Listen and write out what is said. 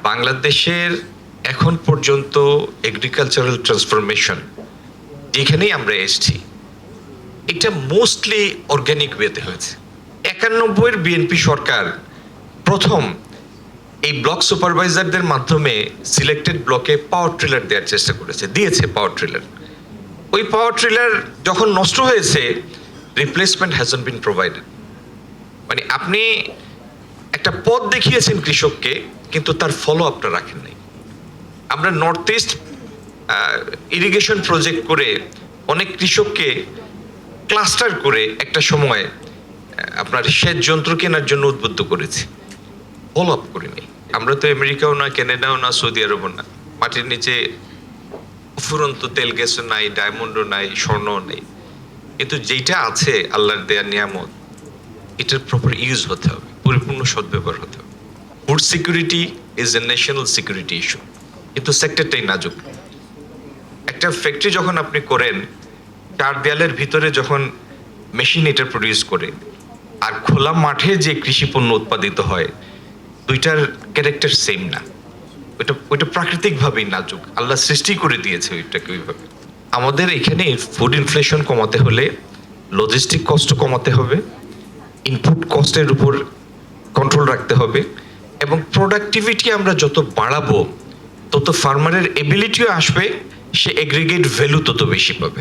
বাংলাদেশের এখন পর্যন্ত এগ্রিকালচারাল ট্রান্সফরমেশন যেখানেই আমরা এসেছি এটা মোস্টলি অর্গানিক ওয়েতে হয়েছে। 91-এর বিএনপি সরকার প্রথম এই ব্লক সুপারভাইজারদের মাধ্যমে সিলেক্টেড ব্লকে পাওয়ার ট্রিলার দেওয়ার চেষ্টা করেছে, দিয়েছে পাওয়ার ট্রিলার। ওই পাওয়ার ট্রিলার যখন নষ্ট হয়েছে রিপ্লেসমেন্ট হ্যাজন্ট বিন প্রোভাইডেড। মানে আপনি একটা পথ দেখিয়েছেন কৃষককে, কিন্তু তার ফলো আপটা রাখেন নাই। আমরা নর্থ ইস্ট ইরিগেশন প্রজেক্ট করে অনেক কৃষককে ক্লাস্টার করে একটা সময় আপনার সেচ যন্ত্র কেনার জন্য উদ্বুদ্ধ করেছি, ফলো আপ করিনি। আমরা তো আমেরিকাও না, কানাডাও না, সৌদি আরবও না। মাটির নিচে ফুরন্ত তেল গ্যাসও নাই, ডায়মন্ডও নাই, স্বর্ণও নেই, কিন্তু যেটা আছে আল্লাহর দেয়া নিয়ামত, এটার প্রপার ইউজ হতে হবে, পরিপূর্ণ সদ্ব্যবহার হতে হবে। Food security is a national security issue, কিন্তু সেক্টরটাই নাজুক। একটা ফ্যাক্টরি যখন আপনি করেন, 4 দেয়ালের ভিতরে যখন মেশিন এটা প্রডিউস করে, আর খোলা মাঠে যে কৃষি পণ্য উৎপাদিত হয়, দুইটার ক্যারেক্টার সেম না। ওইটা প্রাকৃতিকভাবেই নাজুক, আল্লাহ সৃষ্টি করে দিয়েছে ওইটাকে ওইভাবে। আমাদের এখানে ফুড ইনফ্লেশন কমাতে হলে লজিস্টিক কস্ট কমাতে হবে, ইনপুট কস্টের উপর কন্ট্রোল রাখতে হবে, এবং প্রোডাক্টিভিটি আমরা যত বাড়াবো তত ফার্মারের এবিলিটিও আসবে, সে এগ্রিগেট ভ্যালু তত বেশি পাবে।